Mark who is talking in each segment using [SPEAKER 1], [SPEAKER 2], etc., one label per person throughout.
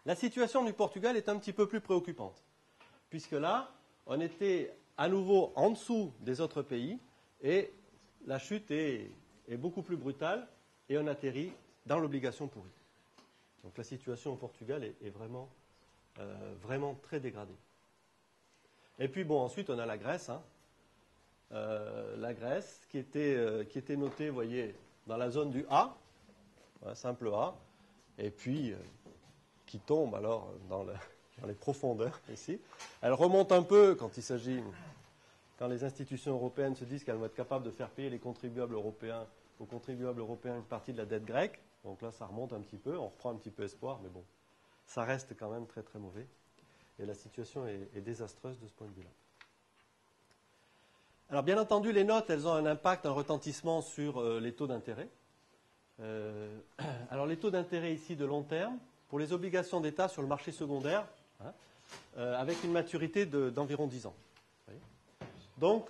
[SPEAKER 1] La situation du Portugal est un petit peu plus préoccupante, puisque là, on était à nouveau en dessous des autres pays, et la chute est beaucoup plus brutale, et on atterrit dans l'obligation pourrie. Donc la situation au Portugal est vraiment, vraiment très dégradée. Et puis bon, ensuite on a la Grèce, hein. La Grèce qui était notée, vous voyez, dans la zone du A, un simple A, et puis qui tombe alors dans les profondeurs ici. Elle remonte un peu quand les institutions européennes se disent qu'elles vont être capables de faire payer aux contribuables européens une partie de la dette grecque. Donc là, ça remonte un petit peu, on reprend un petit peu espoir, mais bon, ça reste quand même très très mauvais. Et la situation est désastreuse de ce point de vue-là. Alors bien entendu, les notes, elles ont un impact, un retentissement sur les taux d'intérêt. Alors les taux d'intérêt ici de long terme, pour les obligations d'État sur le marché secondaire, hein, avec une maturité d'environ 10 ans. Vous voyez. Donc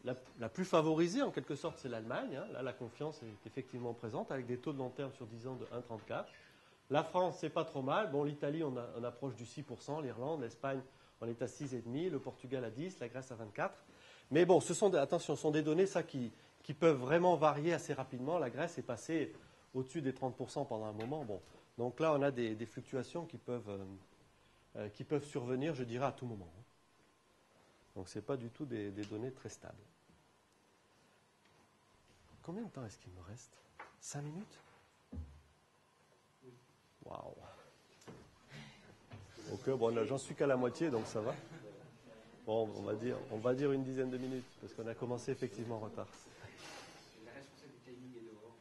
[SPEAKER 1] la plus favorisée en quelque sorte, c'est l'Allemagne. Hein. Là, la confiance est effectivement présente, avec des taux de long terme sur 10 ans de 1,34. La France, c'est pas trop mal. Bon, l'Italie, on approche du 6%, l'Irlande, l'Espagne, on est à 6,5%, le Portugal à 10%, la Grèce à 24%. Mais bon, ce sont des données ça, qui peuvent vraiment varier assez rapidement. La Grèce est passée au-dessus des 30% pendant un moment. Bon, donc là, on a des fluctuations qui peuvent survenir, je dirais, à tout moment. Donc ce n'est pas du tout des données très stables. Combien de temps est-ce qu'il me reste? 5 minutes? Waouh! Ok, bon, j'en suis qu'à la moitié, donc ça va. Bon, on va dire une dizaine de minutes, parce qu'on a commencé effectivement en retard.
[SPEAKER 2] La responsable du timing est dehors.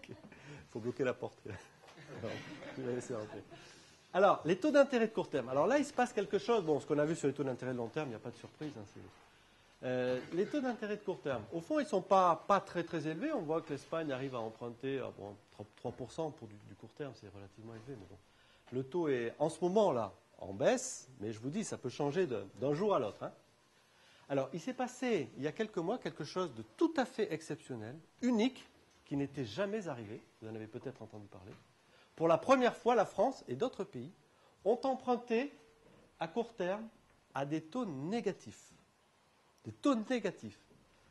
[SPEAKER 1] Il faut bloquer la porte. Alors, je vais laisser rentrer. Alors, les taux d'intérêt de court terme. Alors là, il se passe quelque chose. Bon, ce qu'on a vu sur les taux d'intérêt de long terme, il n'y a pas de surprise. Hein, les taux d'intérêt de court terme, au fond, ils ne sont pas très très élevés. On voit que l'Espagne arrive à emprunter 3% pour du court terme, c'est relativement élevé. Mais bon. Le taux est en ce moment là en baisse, mais je vous dis, ça peut changer d'un jour à l'autre. Hein. Alors, il s'est passé, il y a quelques mois, quelque chose de tout à fait exceptionnel, unique, qui n'était jamais arrivé. Vous en avez peut-être entendu parler. Pour la première fois, la France et d'autres pays ont emprunté à court terme à des taux négatifs. Des taux négatifs.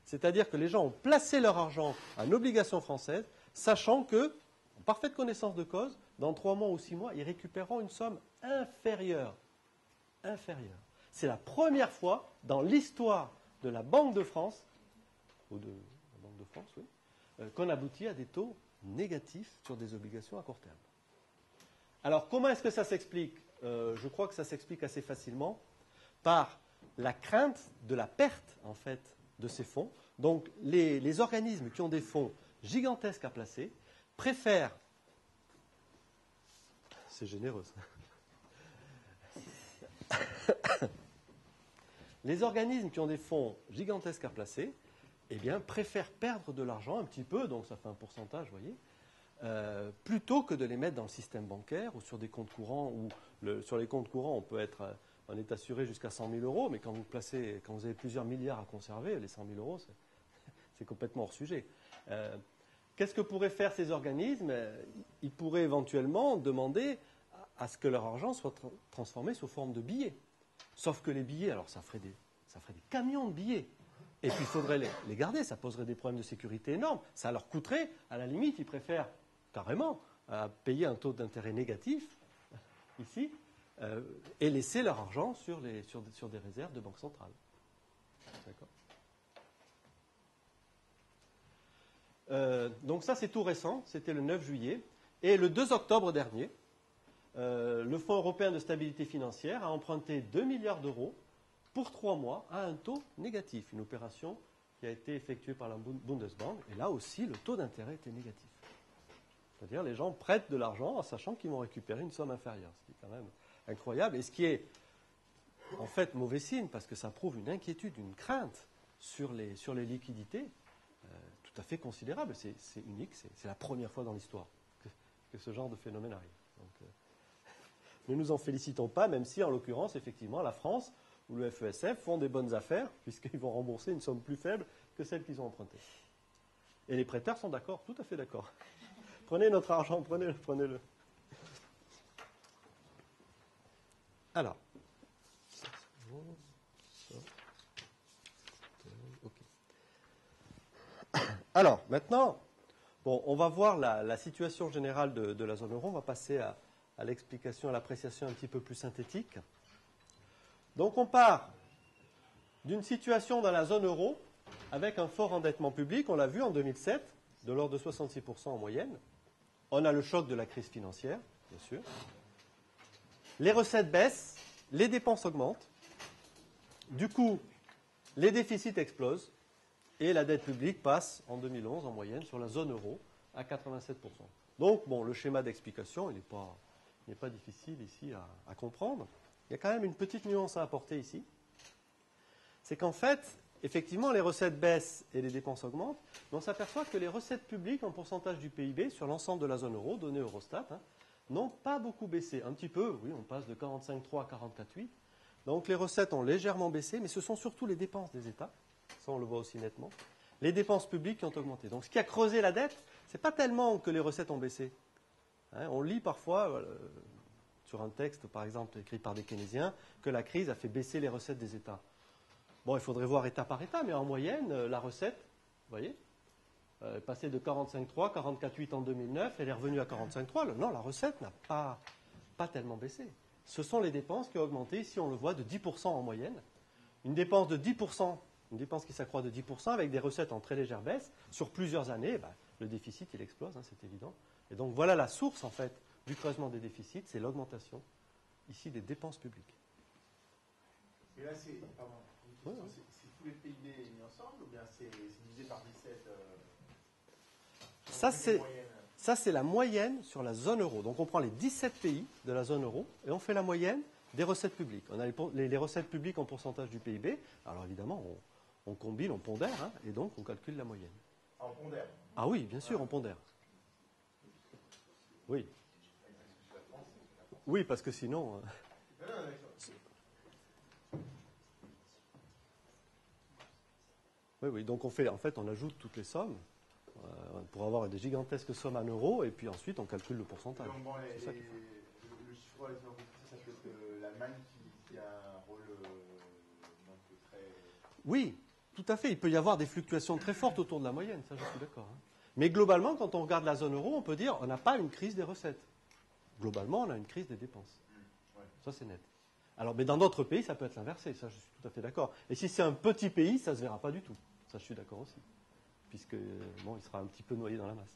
[SPEAKER 1] C'est-à-dire que les gens ont placé leur argent en obligations françaises, sachant que, en parfaite connaissance de cause, dans 3 mois ou 6 mois, ils récupéreront une somme inférieure. Inférieure. C'est la première fois dans l'histoire de la Banque de France, ou de la Banque de France, oui, qu'on aboutit à des taux négatifs sur des obligations à court terme. Alors, comment est-ce que ça s'explique? Je crois que ça s'explique assez facilement par la crainte de la perte, en fait, de ces fonds. Donc, les organismes qui ont des fonds gigantesques à placer préfèrent... C'est généreux, ça. Les organismes qui ont des fonds gigantesques à placer, eh bien, préfèrent perdre de l'argent un petit peu, donc ça fait un pourcentage, vous voyez, plutôt que de les mettre dans le système bancaire ou sur des comptes courants, où sur les comptes courants, on est assuré jusqu'à 100 000 euros, mais quand vous avez plusieurs milliards à conserver, les 100 000 euros, c'est complètement hors sujet. Qu'est-ce que pourraient faire ces organismes? Ils pourraient éventuellement demander à ce que leur argent soit transformé sous forme de billets. Sauf que les billets, alors ça ferait des camions de billets. Et puis il faudrait les garder, ça poserait des problèmes de sécurité énormes. Ça leur coûterait, à la limite, ils préfèrent carrément payer un taux d'intérêt négatif, ici, et laisser leur argent sur des réserves de banque centrale. D'accord. Donc ça, c'est tout récent, c'était le 9 juillet. Et le 2 octobre dernier, le Fonds européen de stabilité financière a emprunté 2 milliards d'euros pour 3 mois à un taux négatif. Une opération qui a été effectuée par la Bundesbank. Et là aussi, le taux d'intérêt était négatif. C'est-à-dire les gens prêtent de l'argent en sachant qu'ils vont récupérer une somme inférieure. Ce qui est quand même incroyable. Et ce qui est en fait mauvais signe, parce que ça prouve une inquiétude, une crainte sur les liquidités tout à fait considérable. C'est unique, c'est la première fois dans l'histoire que ce genre de phénomène arrive. Donc, ne nous en félicitons pas, même si, en l'occurrence, effectivement, la France ou le FESF font des bonnes affaires, puisqu'ils vont rembourser une somme plus faible que celle qu'ils ont empruntée. Et les prêteurs sont d'accord, tout à fait d'accord. Prenez notre argent, prenez-le. Alors. Alors, maintenant, bon, on va voir la situation générale de la zone euro. On va passer à l'explication, à l'appréciation un petit peu plus synthétique. Donc, on part d'une situation dans la zone euro avec un fort endettement public, on l'a vu en 2007, de l'ordre de 66% en moyenne. On a le choc de la crise financière, bien sûr. Les recettes baissent, les dépenses augmentent. Du coup, les déficits explosent et la dette publique passe en 2011 en moyenne sur la zone euro à 87%. Donc, bon, le schéma d'explication, il n'est pas difficile ici à comprendre. Il y a quand même une petite nuance à apporter ici. C'est qu'en fait, effectivement, les recettes baissent et les dépenses augmentent, mais on s'aperçoit que les recettes publiques en pourcentage du PIB sur l'ensemble de la zone euro, données Eurostat, n'ont pas beaucoup baissé. Un petit peu, oui, on passe de 45,3 à 44,8. Donc les recettes ont légèrement baissé, mais ce sont surtout les dépenses des États. Ça, on le voit aussi nettement. Les dépenses publiques qui ont augmenté. Donc ce qui a creusé la dette, ce n'est pas tellement que les recettes ont baissé. On lit parfois, sur un texte, par exemple, écrit par des keynésiens, que la crise a fait baisser les recettes des États. Bon, il faudrait voir État par État, mais en moyenne, la recette, vous voyez, est passée de 45,3, 44,8 en 2009, elle est revenue à 45,3. Non, la recette n'a pas tellement baissé. Ce sont les dépenses qui ont augmenté, ici on le voit, de 10% en moyenne. Une dépense de 10%, une dépense qui s'accroît de 10% avec des recettes en très légère baisse, sur plusieurs années, le déficit, il explose, c'est évident. Et donc voilà la source, en fait, du creusement des déficits, c'est l'augmentation, ici, des dépenses publiques.
[SPEAKER 3] Et là, c'est tous les PIB mis ensemble ou bien c'est divisé par 17
[SPEAKER 1] Ça, c'est la moyenne sur la zone euro. Donc, on prend les 17 pays de la zone euro et on fait la moyenne des recettes publiques. On a les recettes publiques en pourcentage du PIB. Alors, évidemment, on combine, on pondère, et donc on calcule la moyenne.
[SPEAKER 3] Ah, on pondère?
[SPEAKER 1] Ah oui, bien sûr, on pondère. Oui. Oui, parce que sinon... Oui, donc on ajoute toutes les sommes pour avoir des gigantesques sommes en euros et puis ensuite on calcule le pourcentage.
[SPEAKER 3] Donc bon, le chiffre, ça peut être l'Allemagne qui a un rôle très...
[SPEAKER 1] Oui, tout à fait. Il peut y avoir des fluctuations très fortes autour de la moyenne, ça je suis d'accord. Mais globalement, quand on regarde la zone euro, on peut dire on n'a pas une crise des recettes. Globalement, on a une crise des dépenses.
[SPEAKER 3] Ouais.
[SPEAKER 1] Ça c'est net. Alors, mais dans d'autres pays, ça peut être l'inversé, ça je suis tout à fait d'accord. Et si c'est un petit pays, ça ne se verra pas du tout. Ça je suis d'accord aussi. Puisque, bon, il sera un petit peu noyé dans la masse.